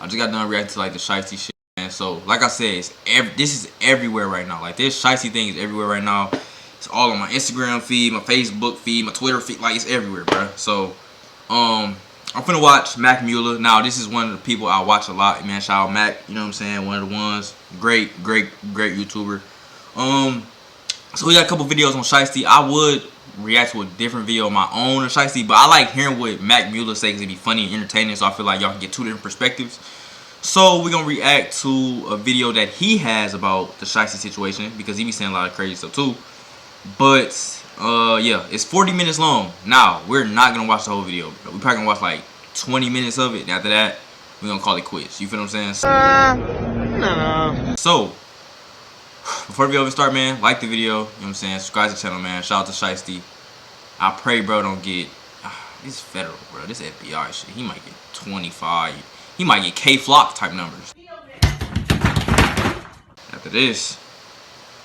I just got done reacting to like the Sheisty shit, man. So like I said, this is everywhere right now. Like this Sheisty thing is everywhere right now. It's all on my Instagram feed, my Facebook feed, my Twitter feed. Like it's everywhere, bro. So I'm finna watch Mac Mueller. Now this is one of the people I watch a lot, man. Shout out Mac, you know what I'm saying? One of the ones. Great YouTuber. So we got a couple videos on Sheisty. I would react to a different video of my own of Sheisty, but I like hearing what Mac Mueller says because it'd be funny and entertaining, so I feel like y'all can get two different perspectives. So we're gonna react to a video that he has about the Sheisty situation because he be saying a lot of crazy stuff too. But yeah, it's 40 minutes long. Now we're not gonna watch the whole video, bro. We're probably gonna watch like 20 minutes of it, and after that we're gonna call it quits. You feel what I'm saying? No. So before the video start, man, like the video, you know what I'm saying? Subscribe to the channel, man. Shout out to Sheisty. I pray bro don't get this federal, bro. This FBI shit. He might get 25. He might get K-Flock type numbers. After this,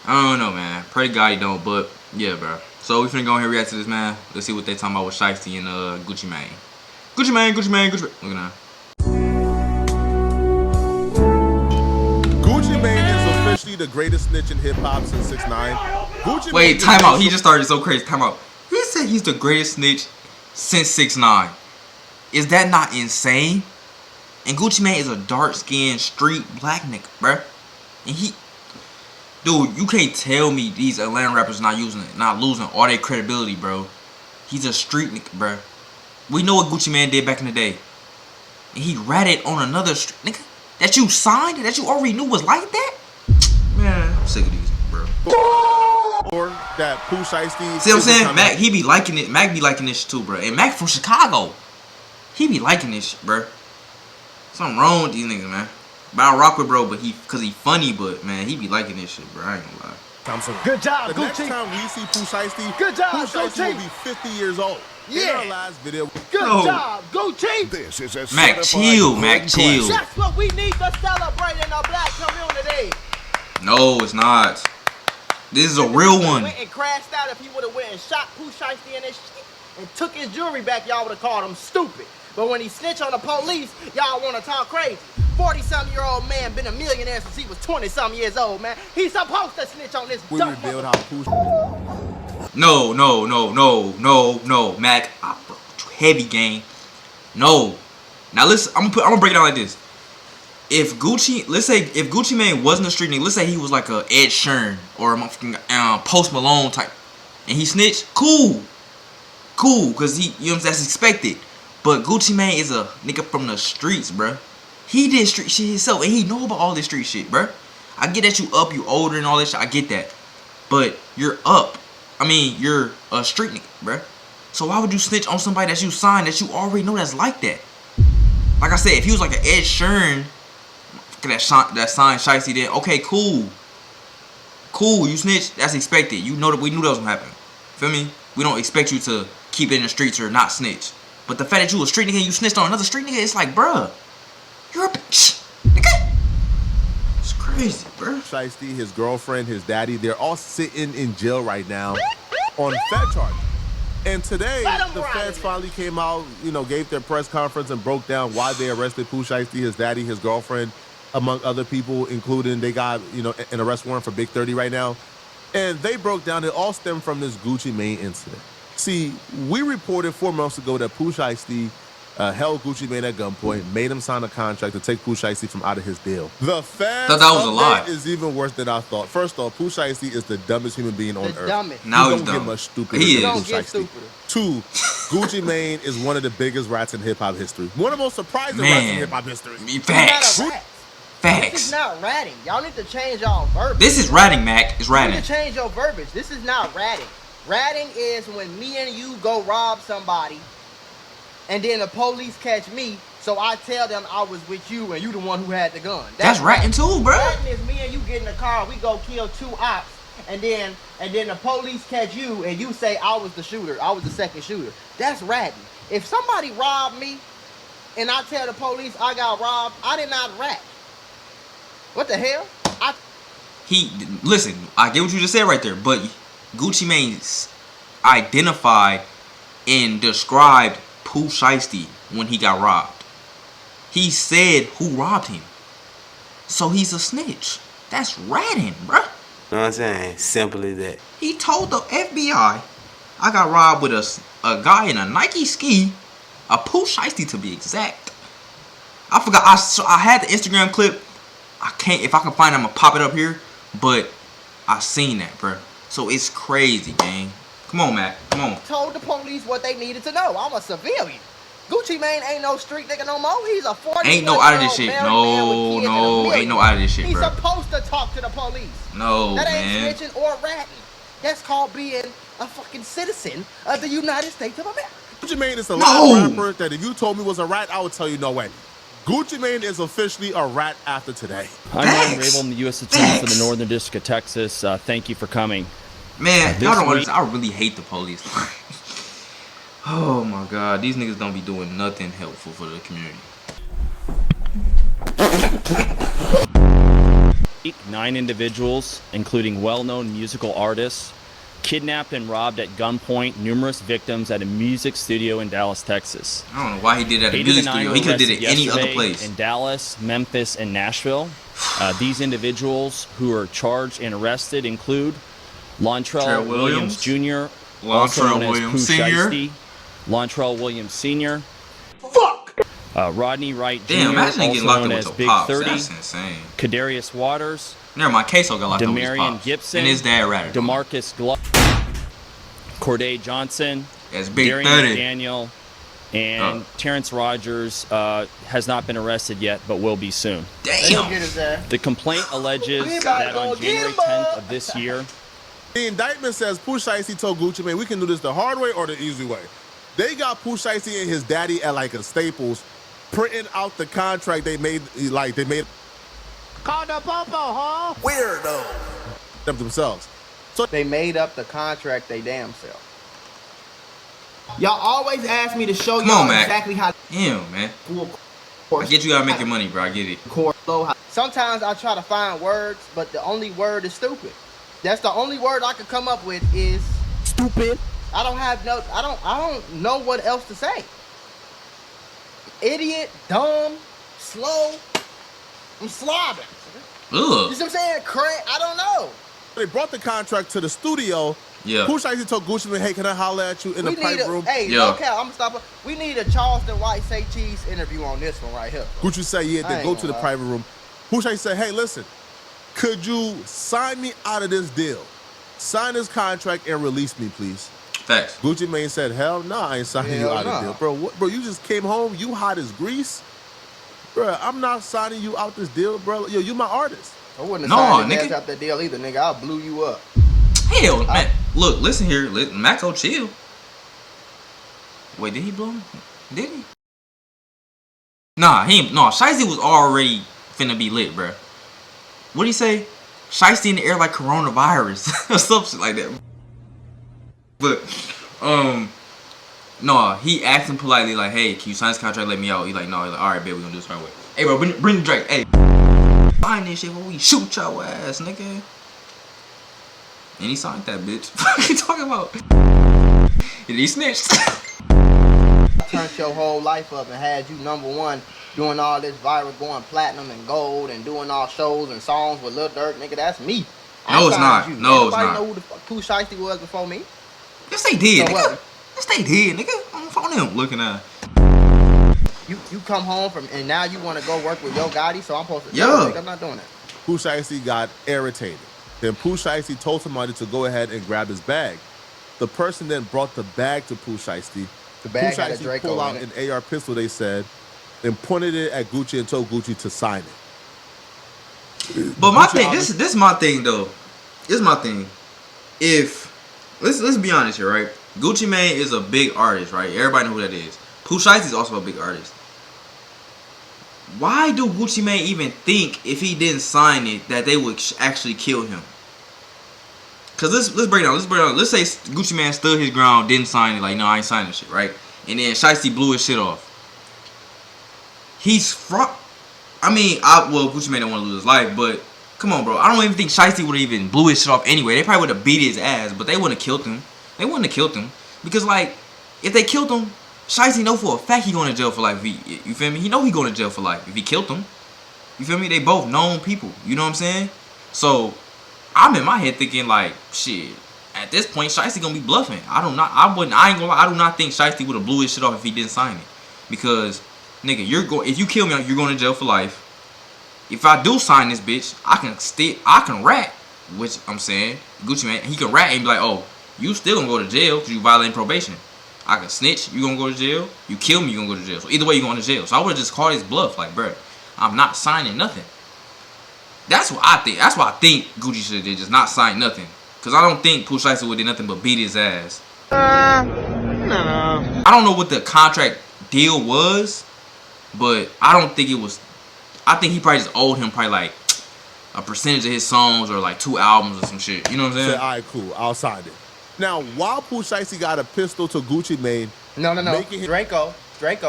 I don't know, man. Pray God he don't, but yeah, bro. So we finna go ahead and react to this, man. Let's see what they talking about with Sheisty and Gucci Mann. Gucci Mann. Look at that. Gucci Mann is officially the greatest snitch in hip hop since 6ix9ine. Wait, time out. He just started so crazy. Time out. He said he's the greatest snitch since 6ix9ine. Is that not insane? And Gucci Mann is a dark-skinned street black nigga, bruh. And he, dude, you can't tell me these Atlanta rappers not losing all their credibility, bro. He's a street nigga, bruh. We know what Gucci Mann did back in the day. And he ratted on another street nigga that you signed, that you already knew was like that? Man, I'm sick of these, bro. Or that Pooh Sheisty. See what I'm saying? Mac, he be liking it. Mac be liking this shit too, bro. And Mac from Chicago. He be liking this shit, bro. Something wrong with these niggas, man. But I rock with bro, but because he funny, but man, he be liking this shit, bro. I ain't gonna lie. Good job, the next time we see Pooh Sheisty, good job, Pooh Sheisty will be 50 years old. Yeah. In our last video. Good job, Gucci. This is a Mac, chill, Mac, chill. That's what we need to celebrate in the black community. No, it's not. This is a real one. Went and crashed out. If he would have went and shot Pooh Sheisty in his shit and took his jewelry back, y'all would have called him stupid. But when he snitched on the police, y'all want to talk crazy. 40-something-year-old man been a millionaire since he was 20-something years old, man. He's supposed to snitch on this dumb revealed how Pooh. No, Mac. I broke you heavy game. No. Now listen, I'm gonna break it down like this. If Gucci Mann wasn't a street nigga, let's say he was like a Ed Sheeran or a motherfucking Post Malone type, and he snitched, cool, cause he, you know what I'm saying, that's expected. But Gucci Mann is a nigga from the streets, bruh. He did street shit himself, and he know about all this street shit, bruh. I get that you up, you older and all that shit, I get that. But you're up. I mean, you're a street nigga, bruh. So why would you snitch on somebody that you signed that you already know that's like that? Like I said, if he was like an Ed Sheeran, that signed Sheisty, then okay, cool, you snitch, that's expected. You know that we knew that was gonna happen. Feel me? We don't expect you to keep it in the streets or not snitch. But the fact that you a street nigga and you snitched on another street nigga, it's like, bruh, you're a bitch, nigga. It's crazy, bruh. Sheisty, his girlfriend, his daddy, they're all sitting in jail right now on Fed charges. And today, the feds finally came out, you know, gave their press conference and broke down why they arrested Pooh Sheisty, his daddy, his girlfriend, among other people, including they got, you know, an arrest warrant for Big 30 right now. And they broke down it all stemmed from this Gucci Mann incident. See, we reported 4 months ago that Pooh Sheisty held Gucci Mann at gunpoint, made him sign a contract to take Pooh Sheisty from out of his deal. The feds thought that was a lie. Is even worse than I thought. First off, Pooh Sheisty is the dumbest human being on earth. Dumbest. Now he he's don't dumb. get much stupider He than is. Pooh Sheisty. 2, Gucci Mann is one of the biggest rats in hip hop history. One of the most surprising rats in hip hop history. Facts. Facts. This is not ratting. Y'all need to change y'all verbiage. This is ratting, Mac. It's ratting. You need to change your verbiage. This is not ratting. Ratting is when me and you go rob somebody, and then the police catch me, so I tell them I was with you and you the one who had the gun. That's ratting too, bro. Ratting is me and you get in the car, we go kill 2 ops, and then the police catch you and you say I was the shooter, I was the second shooter. That's ratting. If somebody robbed me and I tell the police I got robbed, I did not rat. What the hell? Listen, I get what you just said right there, but Gucci Mann identified and described Pooh Sheisty when he got robbed. he said who robbed him. So he's a snitch. That's ratting, bruh. Know what I'm saying? Simple as that. He told the FBI, I got robbed with a guy in a Nike ski, a Pooh Sheisty to be exact. I forgot, I had the Instagram clip. I can't, if I can find it, I'm gonna pop it up here. But I seen that, bruh. So it's crazy, gang. Come on, Mac. Come on. Told the police what they needed to know. I'm a civilian. Gucci Mane ain't no street nigga no more. He's a 40. Ain't no out of this shit. No, ain't no out of this shit, He's bro. supposed to talk to the police. No, that man. ain't snitching or ratting. That's called being a fucking citizen of the United States of America. Gucci Mane is the last rapper that if you told me was a rat, I would tell you no way. Gucci Mane is officially a rat after today. I'm Mann Rabel, I'm the U.S. Attorney for the Northern District of Texas. Thank you for coming. Man, y'all don't understand. I really hate the police. Oh my God, these niggas don't be doing nothing helpful for the community. 9 individuals, including well-known musical artists, kidnapped and robbed at gunpoint numerous victims at a music studio in Dallas, Texas. I don't know why he did that at a 8 of music the 9 studio. were He could have did arrested it any other yesterday place. in Dallas, Memphis, and Nashville. These individuals who are charged and arrested include Lontrell Williams Jr., also known as Pooh Sheisty, Lontrell Williams Sr., Rodney Wright Jr., Damn, imagine also getting locked known up as with Big your pops. 30, That's insane. Kadarius Waters, Never mind, Queso got locked up with his Demarion pops. Gibson, And his dad ratted him. DeMarcus Glove, Corday Johnson, That's Big Darian 30. Daniel, and Terrence Rogers has not been arrested yet, but will be soon. Damn. The complaint alleges We about that to on go get January him, 10th of this year, The indictment says Pooh Sheisty told Gucci Mane, we can do this the hard way or the easy way. They got Pooh Sheisty and his daddy at like a Staples, printing out the contract they made, Call the popo, huh? weirdo themselves. So They made up the contract they damn self. Y'all always ask me to show Come on, y'all Mac. exactly how Damn, man. I get you gotta make your money, bro. I get it. Sometimes I try to find words, but the only word is stupid. That's the only word I could come up with is stupid. I don't know what else to say. Idiot, dumb, slow. I'm slobbing. Ugh. You see what I'm saying? I don't know. they brought the contract to the studio. Yeah. Pooh Sheisty told Gucci Mane, hey, can I holler at you in the private room? Hey, Yeah. okay, I'm gonna stop. We need a Charleston White Say Cheese interview on this one right here. Gucci said, yeah, I then ain't go to gonna the lie. private room. Pooh Sheisty said, hey, listen, could you sign me out of this deal? Sign this contract and release me, please. Facts. Gucci Mane said, hell no, I ain't signing you Hell out of the nah. deal. Bro, what, bro, you just came home, you hot as grease. Bro, I'm not signing you out this deal, bro. Yo, you my artist. I wouldn't No, have signed his nigga. ass out that deal either, nigga. I'll blew you up. Hell, man. Look, listen here. Maxo, chill. Wait, did he blow him? Did he? Nah, Sheisty was already finna be lit, bruh. What'd he say? Sheisty in the air like coronavirus. Or something like that. But, no, he asked him politely, like, hey, can you sign this contract, let me out? He's like, no. He's like, all right, babe, we're gonna do this right away. Hey, bro, bring the drink. Hey, sign this shit before we shoot your ass, nigga. And he signed that bitch. What you talking about? And he snitched. Turned your whole life up and had you #1 doing all this viral, going platinum and gold and doing all shows and songs with Lil Durk, nigga. That's me. No, it's signed not. you. No, it's Nobody not. know who the fuck Pooh Sheisty was before me. Yes, they did, So nigga. what? Yes, they did, nigga. I'm on them looking at. You come home from and now you want to go work with Yo Gotti, so I'm supposed to. Yeah. No, nigga, I'm not doing that. Pooh Sheisty got irritated. Then Pooh Sheisty told somebody to go ahead and grab his bag. The person then brought the bag to Pooh Sheisty. The bag Pooh had a Sheisty Draco pulled out in it. an AR pistol, they said, and pointed it at Gucci and told Gucci to sign it. But my Gucci thing, this is my thing though. This is my thing. If let's be honest here, right? Gucci Mane is a big artist, right? Everybody know who that is. Pooh Sheisty is also a big artist. Why do Gucci Mane even think if he didn't sign it that they would actually kill him? Cause let's break it down. Let's say Gucci Mane stood his ground, didn't sign it, like no, I ain't signing shit, right? And then Sheisty blew his shit off. He's Gucci Mane don't want to lose his life, but come on, bro. I don't even think Sheisty would have even blew his shit off anyway. They probably would have beat his ass, but they wouldn't have killed him. They wouldn't have killed him because, like, if they killed him, Sheisty know for a fact he going to jail for life. You feel me? He know he going to jail for life if he killed him. You feel me? They both known people. You know what I'm saying? So I'm in my head thinking like, shit. At this point, Sheisty gonna be bluffing. I ain't gonna lie. I do not think Sheisty would have blew his shit off if he didn't sign it. Because, nigga, if you kill me, you're going to jail for life. If I do sign this bitch, I can rat, which I'm saying, Gucci Mane, he can rat and be like, oh, you still gonna go to jail because you violating probation. I can snitch, you gonna go to jail. You kill me, you gonna go to jail. So either way, you going to jail. So I would have just called his bluff, like, bro, I'm not signing nothing. That's what I think. That's what I think Gucci should have did, just not sign nothing. Because I don't think Pooh Sheisty would have did nothing but beat his ass. No. I don't know what the contract deal was, but I don't think it was. I think he probably just owed him probably like a percentage of his songs or like 2 albums or some shit. You know what I'm saying? Say, all right, cool. I'll sign it. Now, while Pooh Sheisty got a pistol to Gucci Mane, No. Draco.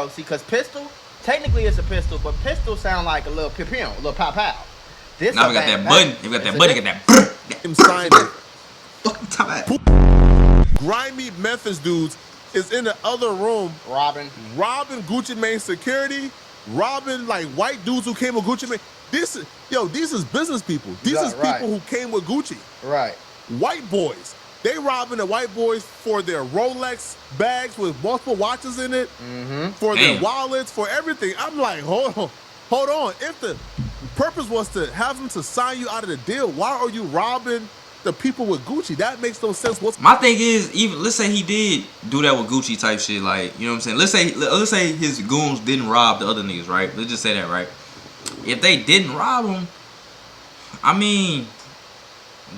See, because pistol, technically it's a pistol, but pistol sound like a little pipion, a little pow. This now we got that button. We got that button. Got that. him signed it. Fucking time out. Grimy Memphis dudes is in the other room robbing Gucci Mane security, robbing like white dudes who came with Gucci Mane. These is business people. These is people who came with Gucci. Right. White boys. They robbing the white boys for their Rolex bags with multiple watches in it, for their wallets, for everything. I'm like, hold on. If the purpose was to have them to sign you out of the deal, why are you robbing the people with Gucci? That makes no sense. My thing is, even let's say he did do that with Gucci type shit, like, you know what I'm saying? Let's say his goons didn't rob the other niggas, right? Let's just say that, right? If they didn't rob him, I mean,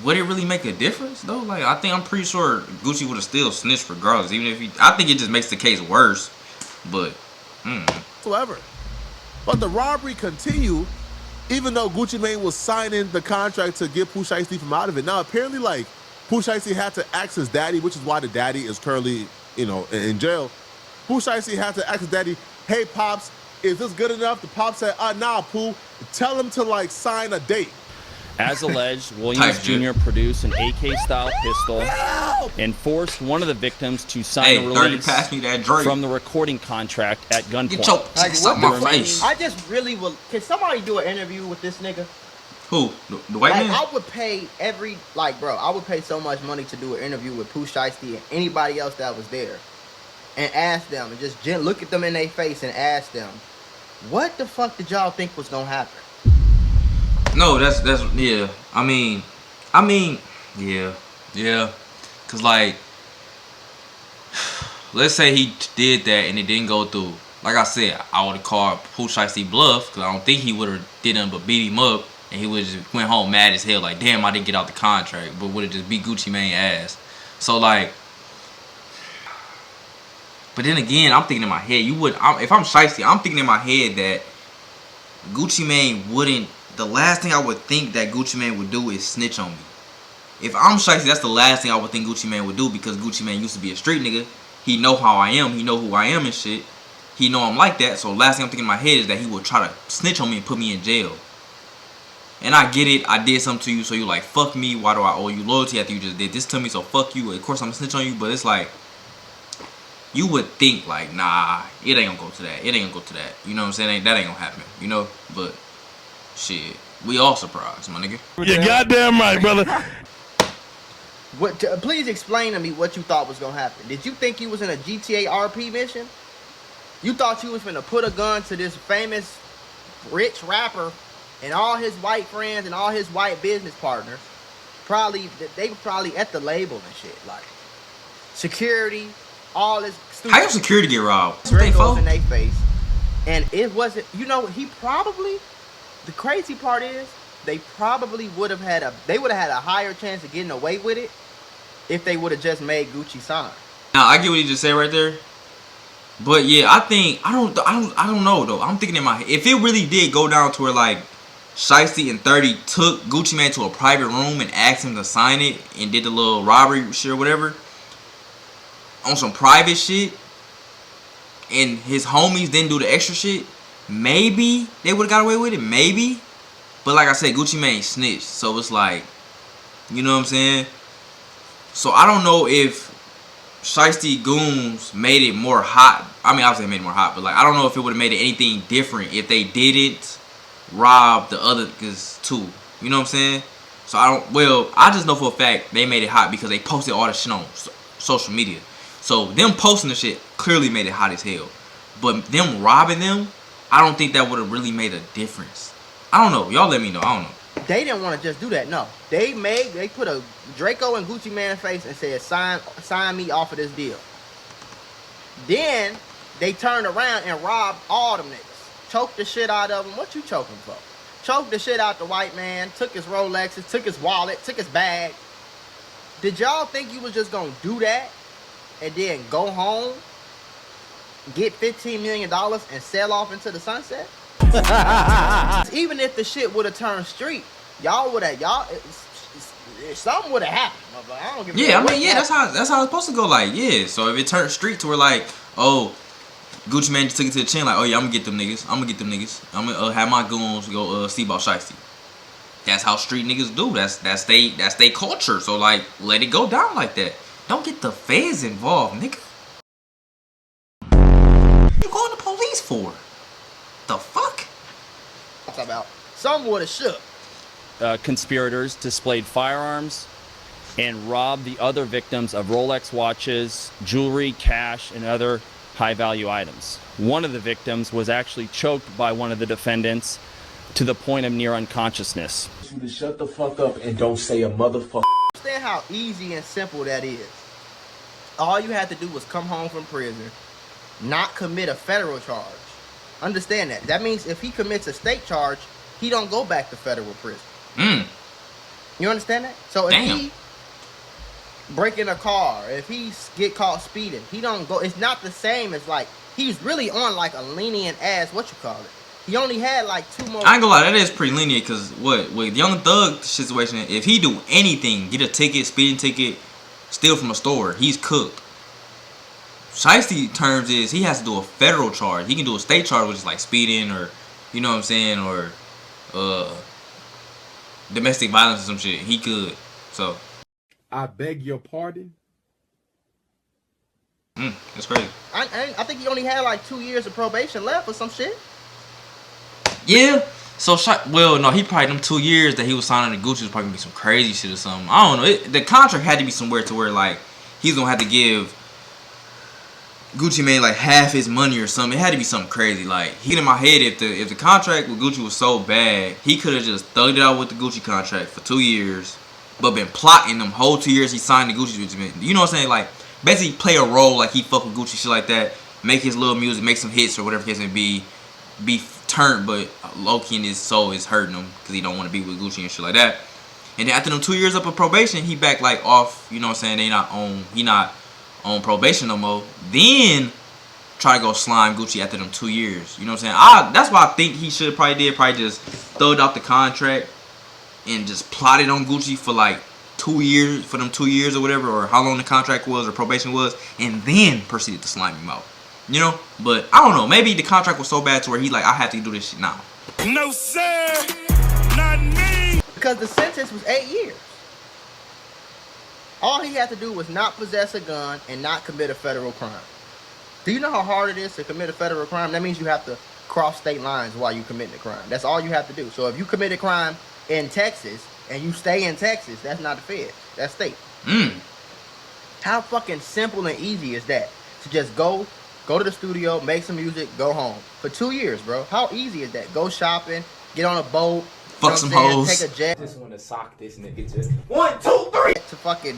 would it really make a difference though? Like, I'm pretty sure Gucci would have still snitched regardless, even if I think it just makes the case worse. But whatsoever. But the robbery continued, even though Gucci Mane was signing the contract to get Pooh Sheisty from out of it. Now, apparently, like, Pooh Sheisty had to ask his daddy, which is why the daddy is currently, in jail. Pooh Sheisty had to ask his daddy, hey, Pops, is this good enough? The Pops said, nah, Pooh, tell him to, like, sign a date. As alleged, Williams Jr. produced an AK-style pistol and forced one of the victims to sign a release from the recording contract at gunpoint. My face. I just really will. Can somebody do an interview with this nigga? Who? The white man? I would pay I would pay so much money to do an interview with Pooh Sheisty and anybody else that was there, and ask them and just look at them in their face and ask them, what the fuck did y'all think was gonna happen? No, that's yeah. I mean, yeah. Cause like, let's say he did that and it didn't go through. Like I said, I would have called Pooh Sheisty bluff, because I don't think he would have did nothing but beat him up, and he would just went home mad as hell, like, damn, I didn't get out the contract, but would have just beat Gucci Mane ass. So like, but then again, I'm thinking in my head, if I'm Sheisty, I'm thinking in my head that Gucci Mane wouldn't. The last thing I would think that Gucci Mane would do is snitch on me. If I'm Sheisty, that's the last thing I would think Gucci Mane would do, because Gucci Mane used to be a street nigga. He know how I am. He know who I am and shit. He know I'm like that. So last thing I'm thinking in my head is that he would try to snitch on me and put me in jail. And I get it. I did something to you, so you like, fuck me. Why do I owe you loyalty after you just did this to me? So fuck you. Of course I'm gonna snitch on you, but it's like, you would think like, nah, it ain't gonna go to that. It ain't gonna go to that. You know what I'm saying? That ain't gonna happen. You know? But shit, we all surprised, my nigga. You're goddamn right, brother. Please explain to me what you thought was gonna happen. Did you think he was in a GTA RP mission? You thought you was finna put a gun to this famous rich rapper and all his white friends and all his white business partners? They were probably at the label and shit, like security, all this stupid. How your security get robbed? Dracos in their face, and it wasn't. You know, he probably. The crazy part is, they probably would have had a higher chance of getting away with it if they would have just made Gucci sign. Now I get what he just said right there, but yeah, I don't know though. I'm thinking in my head, if it really did go down to where like Sheisty and 30 took Gucci Mane to a private room and asked him to sign it and did the little robbery shit or whatever on some private shit, and his homies didn't do the extra shit, maybe they would have got away with it, maybe. But like I said, Gucci Mane snitched, so it's like, you know what I'm saying? So I don't know if Sheisty goons made it more hot I mean, obviously it made it more hot, but like I don't know if it would have made it anything different if they didn't rob the other niggas too. You know what I'm saying? So I just know for a fact they made it hot because they posted all the shit on social media. So them posting the shit clearly made it hot as hell. But them robbing them, I don't think that would have really made a difference. I don't know. Y'all let me know. I don't know. They didn't want to just do that. No, they put a Draco and Gucci Mane face and said, sign me off of this deal. Then they turned around and robbed all them niggas. Choked the shit out of them. What you choking for? Choked the shit out the white man. Took his Rolexes. Took his wallet. Took his bag. Did y'all think you was just gonna do that and then go home, get $15 million and sell off into the sunset? Even if the shit would have turned street, something would have happened. I don't give a yeah, I mean, yeah, that's how it's supposed to go. Like, yeah. So if it turned street to where like, oh, Gucci Mane just took it to the chin, like, oh yeah, I'm gonna get them niggas. I'm gonna have my goons go see about Sheisty. That's how street niggas do. That's they culture. So like, let it go down like that. Don't get the feds involved, nigga. What you going to police for? The fuck? About some would have shook. Conspirators displayed firearms and robbed the other victims of Rolex watches, jewelry, cash, and other high-value items. One of the victims was actually choked by one of the defendants to the point of near unconsciousness. You to shut the fuck up and don't say a motherfucker. Understand how easy and simple that is. All you had to do was come home from prison, not commit a federal charge. Understand that. That means if he commits a state charge, he don't go back to federal prison. You understand that? So if he break in a car, if he get caught speeding, he don't go. It's not the same as like he's really on like a lenient ass He only had like 2 more. I ain't gonna lie, that is pretty lenient because with Young Thug situation, if he do anything, get a ticket, speeding ticket, steal from a store, he's cooked. Sheisty terms is he has to do a federal charge. He can do a state charge, which is like speeding or, you know what I'm saying, or domestic violence or some shit. He could. So I beg your pardon? That's crazy. I think he only had like 2 years of probation left or some shit. Yeah. So, well, no, he probably them 2 years that he was signing to Gucci was probably gonna be some crazy shit or something. I don't know. The contract had to be somewhere to where like he's gonna have to give Gucci Mane like half his money or something. It had to be something crazy. Like, he in my head, if the contract with Gucci was so bad, he could have just thugged it out with the Gucci contract for 2 years, but been plotting them whole 2 years he signed the Gucci with him. You know what I'm saying? Like, basically play a role like he fuck with Gucci, shit like that. Make his little music, make some hits or whatever the case may be. Be turned, but low-key in his soul is hurting him because he don't want to be with Gucci and shit like that. And then after them 2 years up of probation, he back like off. You know what I'm saying? He not on probation no more. Then try to go slime Gucci after them 2 years. You know what I'm saying? That's what I think he should have probably did. Probably just throwed out the contract and just plotted on Gucci for like 2 years, for them 2 years or whatever, or how long the contract was or probation was, and then proceeded to slime him out. You know? But I don't know. Maybe the contract was so bad to where he like, I have to do this shit now. No, sir. Not me. Because the sentence was 8 years. All he had to do was not possess a gun and not commit a federal crime. Do you know how hard it is to commit a federal crime? That means you have to cross state lines while you commit the crime. That's all you have to do. So if you commit a crime in Texas and you stay in Texas, that's not the Fed. That's state. How fucking simple and easy is that? To just go to the studio, make some music, go home. For 2 years, bro. How easy is that? Go shopping, get on a boat, fuck some hoes. Take a jet. Just want to sock this nigga just 1, 2, 3 to fucking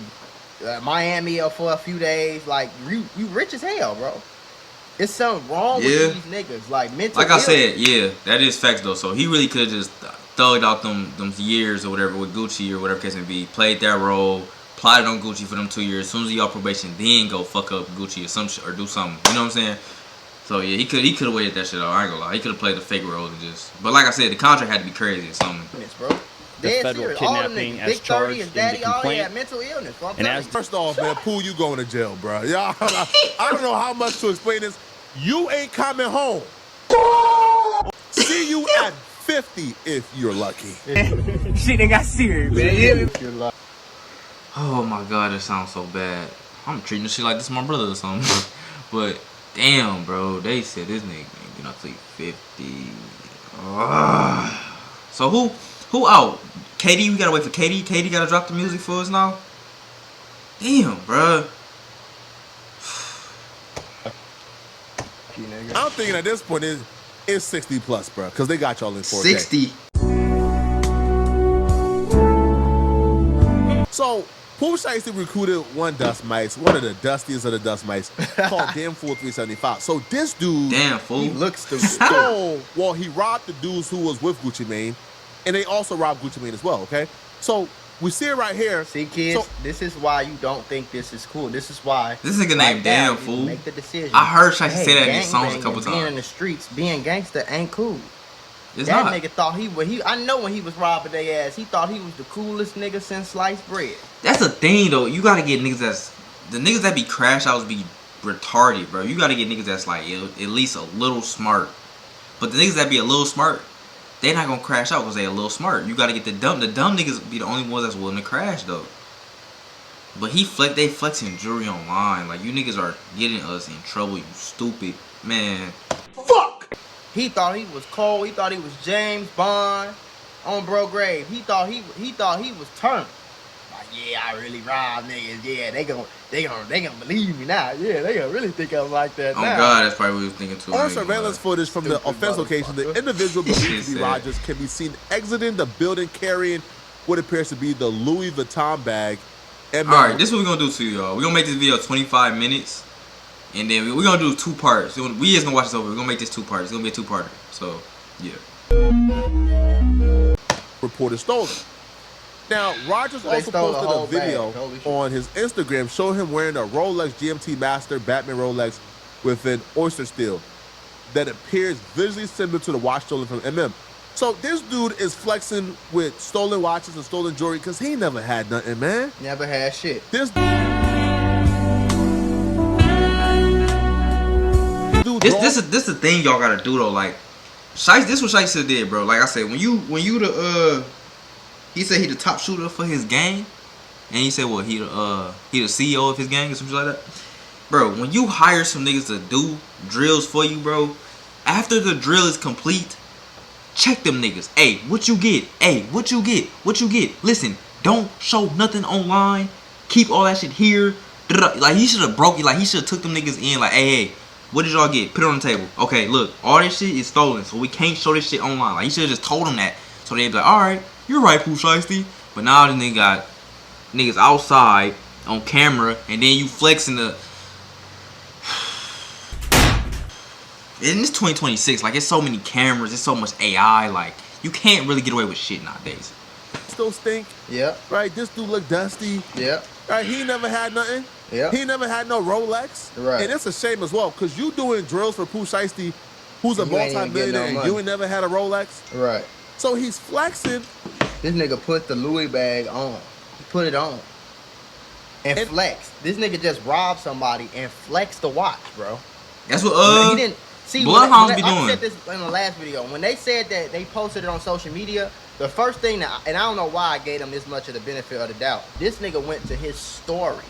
Miami for a few days. Like, you rich as hell, bro. It's something wrong with these niggas. Like, mental like illness. I said, yeah, that is facts though. So he really could have just thugged out them years or whatever with Gucci or whatever case may be. Played that role, plotted on Gucci for them 2 years. As soon as he off probation, then go fuck up Gucci or some shit or do something. You know what I'm saying? So yeah, he could have waited that shit out. I ain't gonna lie. He could have played the fake role and just. But like I said, the contract had to be crazy or something. Bro. The federal kidnapping as charged in the complaint. Mental illness. And as first off, man, Pooh, you going to jail, bro. Y'all, I don't know how much to explain this. You ain't coming home. See you at 50 if you're lucky. Shit ain't got serious, man. Oh my god, it sounds so bad. I'm treating this shit like this is my brother or something. But Damn, bro. They said this nigga ain't gonna take 50. So who out? Katie, we gotta wait for Katie. Katie gotta drop the music for us now. Damn, bro. I'm thinking at this point it's 60 plus, bro, because they got y'all in 4K. 60. So Pooh Sheisty recruited one dust mites, one of the dustiest of the dust mites, called Damn Fool 375. So this dude, Damn fool, He looks stupid. he robbed the dudes who was with Gucci Mane, and they also robbed Gucci Mane as well. Okay, so we see it right here. See, kids, So- this is why you don't think this is cool. This is why. This nigga right named now, Damn you Fool. Make the decision. I heard Sheisty say that in his gangbanging songs a couple and Being in times. the streets, being gangster ain't cool. It's that not. nigga thought I know when he was robbing their ass, he thought he was the coolest nigga since sliced bread. That's the thing though. You gotta get niggas the niggas that be crash outs be retarded, bro. You gotta get niggas that's like at least a little smart. But the niggas that be a little smart, they not gonna crash out because they a little smart. You gotta get the dumb niggas be the only ones that's willing to crash though. But they flexing jewelry online. Like, you niggas are getting us in trouble, you stupid man. He thought he was Cole. He thought he was James Bond on Bro Grave. He thought he was turned. Like, yeah, I really robbed niggas. Yeah, they gonna believe me now. Yeah, they gonna really think I'm like that Oh now. God, that's probably what he was thinking too. On surveillance footage from the Stupid offense location, the individual believed to be Rogers can be seen exiting the building carrying what appears to be the Louis Vuitton bag. And Alright, this is what we're gonna do to y'all. We're gonna make this video 25 minutes. And then we're gonna do 2 parts. We just gonna watch this over. We're gonna make this 2 parts. It's gonna be a 2-parter. So, yeah. reported stolen. Now, Rogers So they also stole the posted a whole video bag. Holy shit. on his Instagram showing him wearing a Rolex GMT Master Batman Rolex with an oyster steel that appears visually similar to the watch stolen from MM. So this dude is flexing with stolen watches and stolen jewelry because he never had nothing, man. Never had shit. This This is the thing y'all gotta do though. Like, Shiesty, this is what Shiesty did, bro. Like I said, when you the he said he the top shooter for his gang, and he said what he the CEO of his gang or something like that. Bro, when you hire some niggas to do drills for you, bro, after the drill is complete, check them niggas. Hey, what you get? Hey, what you get? What you get? Listen, don't show nothing online. Keep all that shit here. Like, he should have broke it. Like, he should have took them niggas in. Like, hey, what did y'all get? Put it on the table. Okay, look, all this shit is stolen, so we can't show this shit online. Like, he should have just told them that. So they'd be like, alright, you're right, Pooh Sheisty. But now this nigga got niggas outside on camera, and then you flexing the... And it's 2026, like, it's so many cameras, it's so much AI, like, you can't really get away with shit nowadays. still stink. Yep. Right? This dude look dusty. Yep. Right? He never had nothing. Yep. He never had no Rolex. Right. And it's a shame as well, because you doing drills for Pooh Sheisty, who's a And you ain't even getting no multi-millionaire, and money. you ain't never had a Rolex. Right. So he's flexing. This nigga put the Louis bag on. He put it on. And flexed. This nigga just robbed somebody and flexed the watch, bro. That's what he didn't see. Bloodhounds be I doing. said this in the last video. When they said that they posted it on social media, the first thing that, and I don't know why I gave him this much of the benefit of the doubt. This nigga went to his story.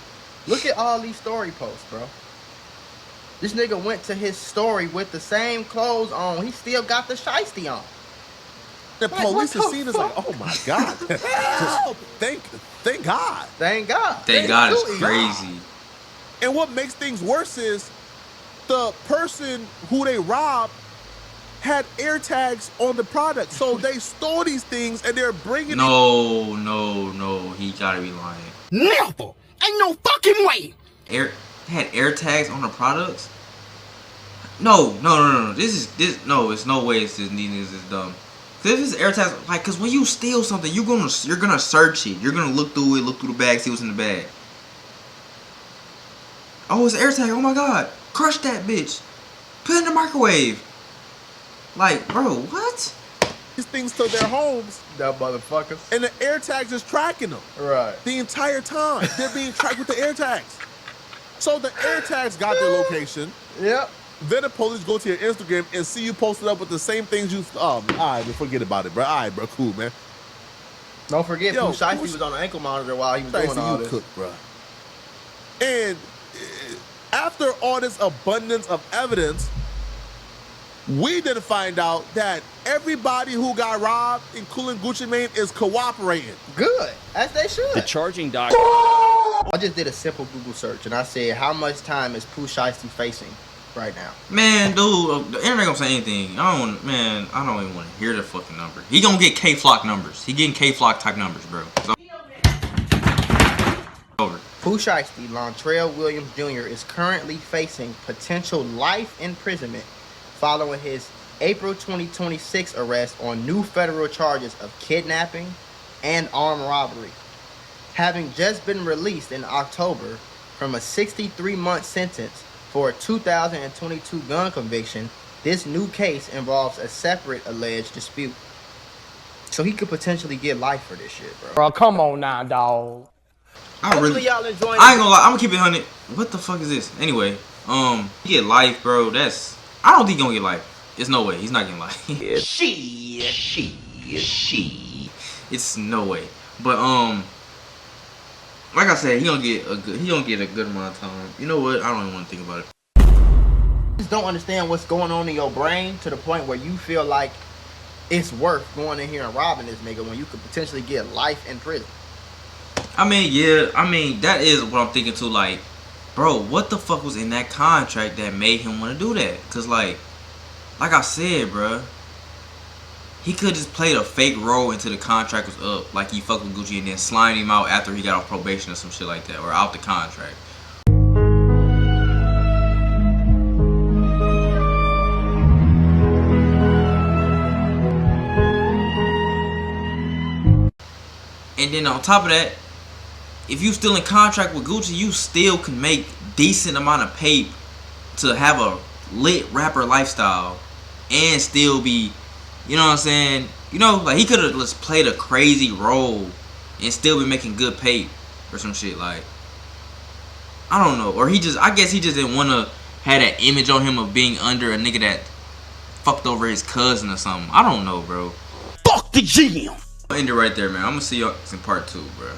Look at all these story posts, bro. This nigga went to his story with the same clothes on. He still got the Sheisty on. The Like, police what have the seen this like, oh my God. Just thank God. Thank God. Thank God, it's Thank crazy. And what makes things worse is the person who they robbed had air tags on the product. So they stole these things and they're bringing No, he gotta be lying. Never! Ain't no fucking way! They had air tags on the products? No. It's no way it's this neat as this dumb. This is air tags, like, cause when you steal something, you're gonna search it. You're gonna look through it, look through the bag, see what's in the bag. Oh, it's an air tag. Oh my God, crush that bitch. Put it in the microwave. Like, bro, what? these things to their homes That motherfuckers. and the air tags is tracking them Right. the entire time. They're being tracked with the air tags. So the air tags got their location. Yep. Then the police go to your Instagram and see you posted up with the same things you. All right, forget about it, bro. All right, bro, cool, man. Don't forget, Yo, Pooh Sheisty Pooh was on the ankle monitor while he was Sheisty, doing all you this. cook, bro. And After all this abundance of evidence, we then find out that everybody who got robbed, including Gucci Mane, is cooperating. Good, as they should. The charging document. I just did a simple Google search and I said, how much time is Pooh Sheisty facing right now? Man, dude, the internet gonna say anything. I don't even want to hear the fucking number. He gonna get K-Flock numbers. He getting K-Flock type numbers, bro. So, over. Pooh Sheisty, Lontrell Williams Jr. is currently facing potential life imprisonment following his April 2026 arrest on new federal charges of kidnapping and armed robbery. Having just been released in October from a 63-month sentence for a 2022 gun conviction, this new case involves a separate alleged dispute. So he could potentially get life for this shit, bro. Bro, come on now, dog. Hopefully y'all enjoying I ain't gonna lie, I'm gonna keep it 100. What the fuck is this? Anyway, he get life, bro. I don't think he gonna get life. There's no way. He's not getting life. It's no way. But like I said, he gonna get a good amount of time. You know what? I don't even want to think about it. just don't understand what's going on in your brain to the point where you feel like it's worth going in here and robbing this nigga when you could potentially get life in prison. I mean, yeah, that is what I'm thinking too. Like, bro, what the fuck was in that contract that made him want to do that? Cause like I said, bro, he could just played a fake role until the contract was up, like he fucked with Gucci and then slime him out after he got off probation or some shit like that, or out the contract. And then on top of that, if you still in contract with Gucci, you still can make decent amount of pay to have a lit rapper lifestyle and still be, you know what I'm saying? You know, like he could have just played a crazy role and still be making good pay or some shit. Like, I don't know. Or I guess he just didn't want to have that image on him of being under a nigga that fucked over his cousin or something. I don't know, bro. Fuck the GM. I'll end it right there, man. I'm gonna see y'all in part 2, bro.